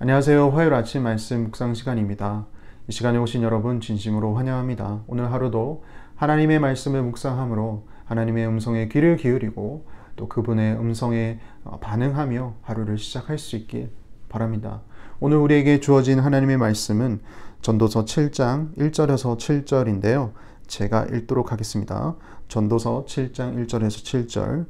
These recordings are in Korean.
안녕하세요. 화요일 아침 말씀 묵상 시간입니다. 이 시간에 오신 여러분 진심으로 환영합니다. 오늘 하루도 하나님의 말씀을 묵상함으로 하나님의 음성에 귀를 기울이고 또 그분의 음성에 반응하며 하루를 시작할 수 있길 바랍니다. 오늘 우리에게 주어진 하나님의 말씀은 전도서 7장 1절에서 7절인데요. 제가 읽도록 하겠습니다. 전도서 7장 1절에서 7절.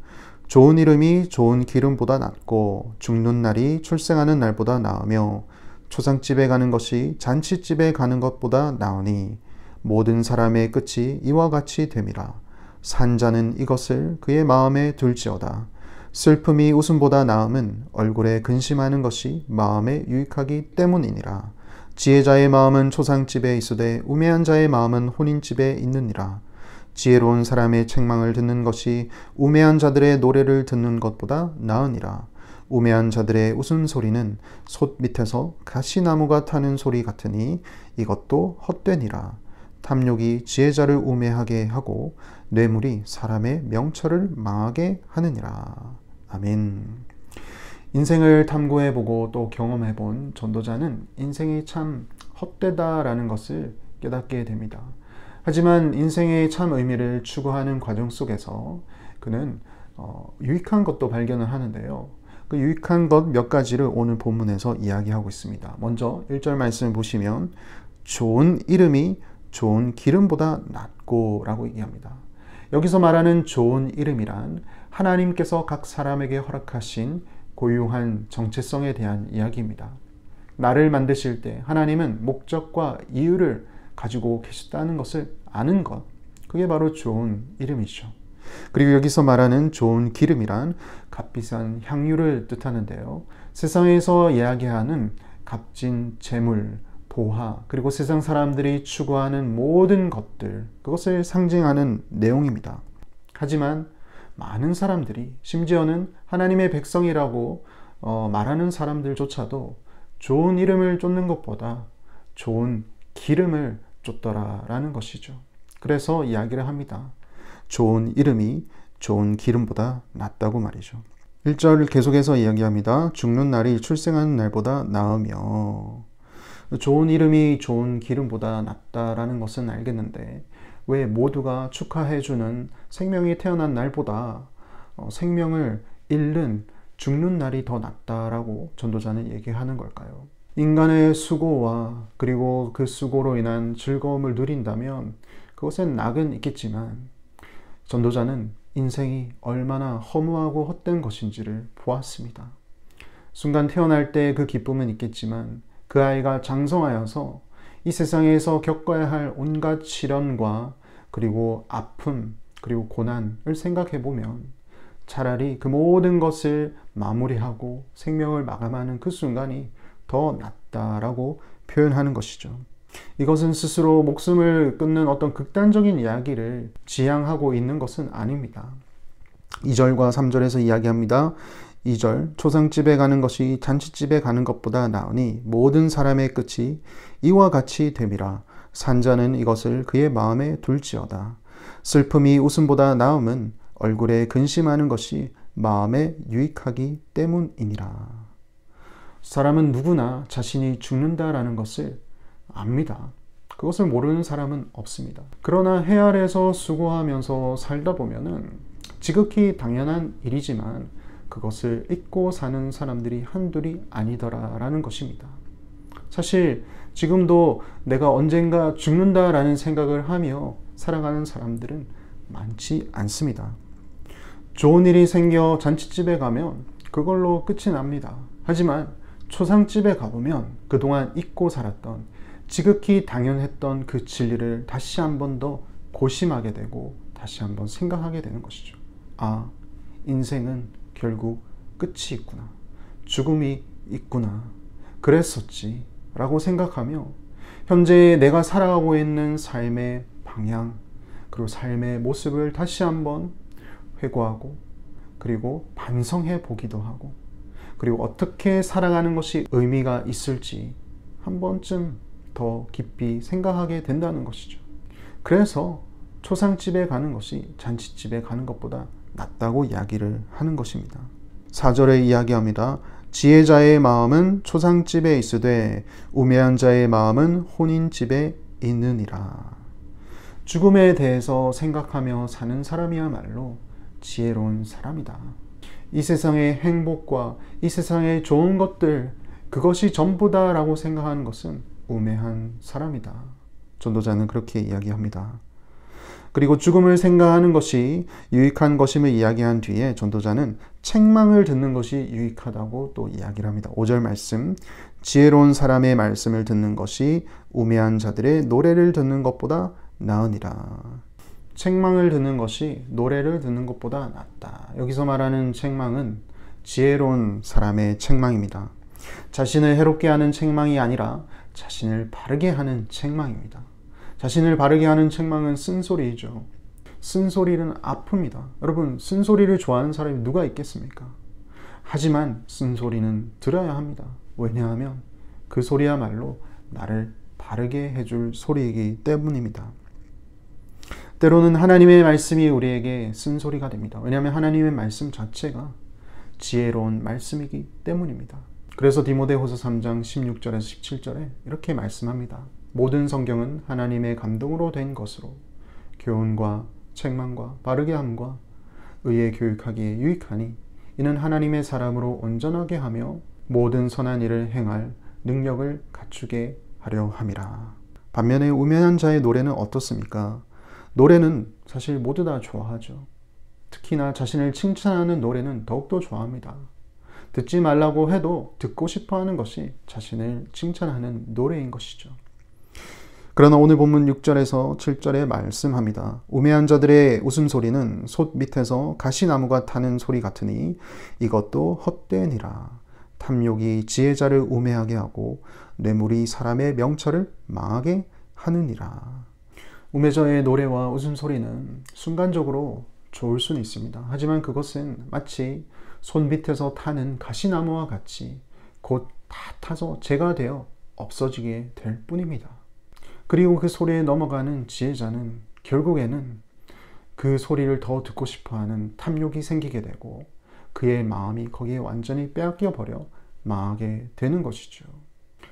좋은 이름이 좋은 기름보다 낫고 죽는 날이 출생하는 날보다 나으며 초상집에 가는 것이 잔치집에 가는 것보다 나으니 모든 사람의 끝이 이와 같이 됨이라. 산 자는 이것을 그의 마음에 둘지어다. 슬픔이 웃음보다 나음은 얼굴에 근심하는 것이 마음에 유익하기 때문이니라. 지혜자의 마음은 초상집에 있으되 우매한 자의 마음은 혼인집에 있느니라. 지혜로운 사람의 책망을 듣는 것이 우매한 자들의 노래를 듣는 것보다 나으니라. 우매한 자들의 웃음소리는 솥 밑에서 가시나무가 타는 소리 같으니 이것도 헛되니라. 탐욕이 지혜자를 우매하게 하고 뇌물이 사람의 명철을 망하게 하느니라. 아멘. 인생을 탐구해보고 또 경험해본 전도자는 인생이 참 헛되다라는 것을 깨닫게 됩니다. 하지만 인생의 참 의미를 추구하는 과정 속에서 그는 유익한 것도 발견을 하는데요. 그 유익한 것 몇 가지를 오늘 본문에서 이야기하고 있습니다. 먼저 1절 말씀을 보시면 좋은 이름이 좋은 기름보다 낫고 라고 얘기합니다. 여기서 말하는 좋은 이름이란 하나님께서 각 사람에게 허락하신 고유한 정체성에 대한 이야기입니다. 나를 만드실 때 하나님은 목적과 이유를 가지고 계셨다는 것을 아는 것, 그게 바로 좋은 이름이죠. 그리고 여기서 말하는 좋은 기름이란 값비싼 향유를 뜻하는데요. 세상에서 이야기하는 값진 재물, 보화, 그리고 세상 사람들이 추구하는 모든 것들, 그것을 상징하는 내용입니다. 하지만 많은 사람들이, 심지어는 하나님의 백성이라고 말하는 사람들조차도 좋은 이름을 쫓는 것보다 좋은 기름을 쫓더라라는 것이죠. 그래서 이야기를 합니다. 좋은 이름이 좋은 기름보다 낫다고 말이죠. 1절을 계속해서 이야기합니다. 죽는 날이 출생하는 날보다 나으며. 좋은 이름이 좋은 기름보다 낫다라는 것은 알겠는데 왜 모두가 축하해주는 생명이 태어난 날보다 생명을 잃는 죽는 날이 더 낫다라고 전도자는 얘기하는 걸까요? 인간의 수고와 그리고 그 수고로 인한 즐거움을 누린다면 그것엔 낙은 있겠지만 전도자는 인생이 얼마나 허무하고 헛된 것인지를 보았습니다. 순간 태어날 때 그 기쁨은 있겠지만 그 아이가 장성하여서 이 세상에서 겪어야 할 온갖 시련과 그리고 아픔 그리고 고난을 생각해 보면 차라리 그 모든 것을 마무리하고 생명을 마감하는 그 순간이 더 낫다라고 표현하는 것이죠. 이것은 스스로 목숨을 끊는 어떤 극단적인 이야기를 지향하고 있는 것은 아닙니다. 2절과 3절에서 이야기합니다. 2절 초상집에 가는 것이 잔치집에 가는 것보다 나으니 모든 사람의 끝이 이와 같이 됨이라. 산자는 이것을 그의 마음에 둘지어다. 슬픔이 웃음보다 나음은 얼굴에 근심하는 것이 마음에 유익하기 때문이니라. 사람은 누구나 자신이 죽는다라는 것을 압니다. 그것을 모르는 사람은 없습니다. 그러나 해 아래서 수고하면서 살다 보면은 지극히 당연한 일이지만 그것을 잊고 사는 사람들이 한둘이 아니더라라는 것입니다. 사실 지금도 내가 언젠가 죽는다라는 생각을 하며 살아가는 사람들은 많지 않습니다. 좋은 일이 생겨 잔치집에 가면 그걸로 끝이 납니다. 하지만 초상집에 가보면 그동안 잊고 살았던 지극히 당연했던 그 진리를 다시 한 번 더 고심하게 되고 다시 한번 생각하게 되는 것이죠. 아, 인생은 결국 끝이 있구나. 죽음이 있구나. 그랬었지 라고 생각하며 현재 내가 살아가고 있는 삶의 방향 그리고 삶의 모습을 다시 한번 회고하고 그리고 반성해 보기도 하고 그리고 어떻게 살아가는 것이 의미가 있을지 한 번쯤 더 깊이 생각하게 된다는 것이죠. 그래서 초상집에 가는 것이 잔치집에 가는 것보다 낫다고 이야기를 하는 것입니다. 4절에 이야기합니다. 지혜자의 마음은 초상집에 있으되 우매한 자의 마음은 혼인집에 있느니라. 죽음에 대해서 생각하며 사는 사람이야말로 지혜로운 사람이다. 이 세상의 행복과 이 세상의 좋은 것들, 그것이 전부다라고 생각하는 것은 우매한 사람이다. 전도자는 그렇게 이야기합니다. 그리고 죽음을 생각하는 것이 유익한 것임을 이야기한 뒤에 전도자는 책망을 듣는 것이 유익하다고 또 이야기를 합니다. 5절 말씀, 지혜로운 사람의 말씀을 듣는 것이 우매한 자들의 노래를 듣는 것보다 나으니라. 책망을 듣는 것이 노래를 듣는 것보다 낫다. 여기서 말하는 책망은 지혜로운 사람의 책망입니다. 자신을 해롭게 하는 책망이 아니라 자신을 바르게 하는 책망입니다. 자신을 바르게 하는 책망은 쓴소리이죠. 쓴소리는 아픕니다. 여러분, 쓴소리를 좋아하는 사람이 누가 있겠습니까? 하지만 쓴소리는 들어야 합니다. 왜냐하면 그 소리야말로 나를 바르게 해줄 소리이기 때문입니다. 때로는 하나님의 말씀이 우리에게 쓴소리가 됩니다. 왜냐하면 하나님의 말씀 자체가 지혜로운 말씀이기 때문입니다. 그래서 디모데후서 3장 16절에서 17절에 이렇게 말씀합니다. 모든 성경은 하나님의 감동으로 된 것으로 교훈과 책망과 바르게 함과 의에 교육하기에 유익하니 이는 하나님의 사람으로 온전하게 하며 모든 선한 일을 행할 능력을 갖추게 하려 함이라. 반면에 우매한 자의 노래는 어떻습니까? 노래는 사실 모두 다 좋아하죠. 특히나 자신을 칭찬하는 노래는 더욱더 좋아합니다. 듣지 말라고 해도 듣고 싶어하는 것이 자신을 칭찬하는 노래인 것이죠. 그러나 오늘 본문 6절에서 7절에 말씀합니다. 우매한 자들의 웃음소리는 솥 밑에서 가시나무가 타는 소리 같으니 이것도 헛되니라. 탐욕이 지혜자를 우매하게 하고 뇌물이 사람의 명철을 망하게 하느니라. 우매자의 노래와 웃음소리는 순간적으로 좋을 수는 있습니다. 하지만 그것은 마치 솥 밑에서 타는 가시나무와 같이 곧 다 타서 재가 되어 없어지게 될 뿐입니다. 그리고 그 소리에 넘어가는 지혜자는 결국에는 그 소리를 더 듣고 싶어하는 탐욕이 생기게 되고 그의 마음이 거기에 완전히 빼앗겨 버려 망하게 되는 것이죠.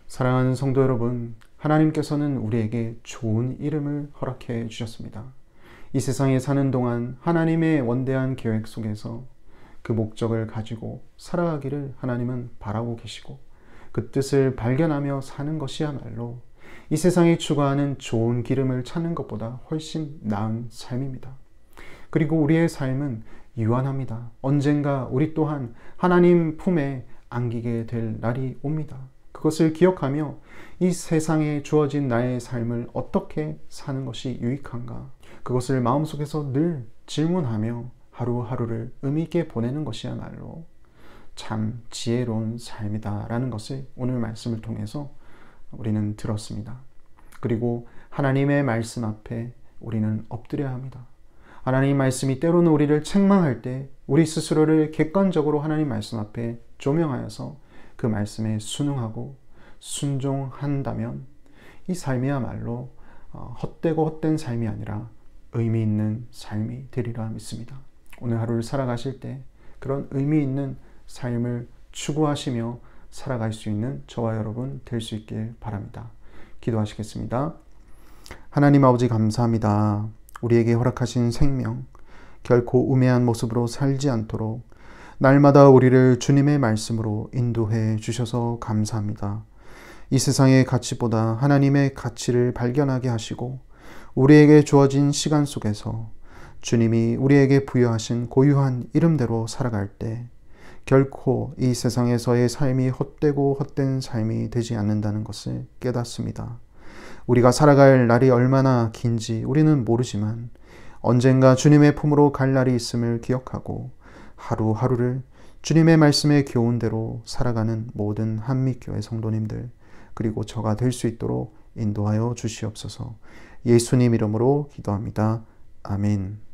사랑하는 성도 여러분, 하나님께서는 우리에게 좋은 이름을 허락해 주셨습니다. 이 세상에 사는 동안 하나님의 원대한 계획 속에서 그 목적을 가지고 살아가기를 하나님은 바라고 계시고 그 뜻을 발견하며 사는 것이야말로 이 세상이 추구하는 좋은 기름을 찾는 것보다 훨씬 나은 삶입니다. 그리고 우리의 삶은 유한합니다. 언젠가 우리 또한 하나님 품에 안기게 될 날이 옵니다. 그것을 기억하며 이 세상에 주어진 나의 삶을 어떻게 사는 것이 유익한가? 그것을 마음속에서 늘 질문하며 하루하루를 의미 있게 보내는 것이야말로 참 지혜로운 삶이다라는 것을 오늘 말씀을 통해서 우리는 들었습니다. 그리고 하나님의 말씀 앞에 우리는 엎드려야 합니다. 하나님 말씀이 때로는 우리를 책망할 때 우리 스스로를 객관적으로 하나님 말씀 앞에 조명하여서 그 말씀에 순응하고 순종한다면 이 삶이야말로 헛되고 헛된 삶이 아니라 의미 있는 삶이 되리라 믿습니다. 오늘 하루를 살아가실 때 그런 의미 있는 삶을 추구하시며 살아갈 수 있는 저와 여러분 될 수 있길 바랍니다. 기도하시겠습니다. 하나님 아버지 감사합니다. 우리에게 허락하신 생명, 결코 우매한 모습으로 살지 않도록 날마다 우리를 주님의 말씀으로 인도해 주셔서 감사합니다. 이 세상의 가치보다 하나님의 가치를 발견하게 하시고 우리에게 주어진 시간 속에서 주님이 우리에게 부여하신 고유한 이름대로 살아갈 때 결코 이 세상에서의 삶이 헛되고 헛된 삶이 되지 않는다는 것을 깨닫습니다. 우리가 살아갈 날이 얼마나 긴지 우리는 모르지만 언젠가 주님의 품으로 갈 날이 있음을 기억하고 하루하루를 주님의 말씀의 교훈대로 살아가는 모든 한미교회 성도님들 그리고 저가 될 수 있도록 인도하여 주시옵소서. 예수님 이름으로 기도합니다. 아멘.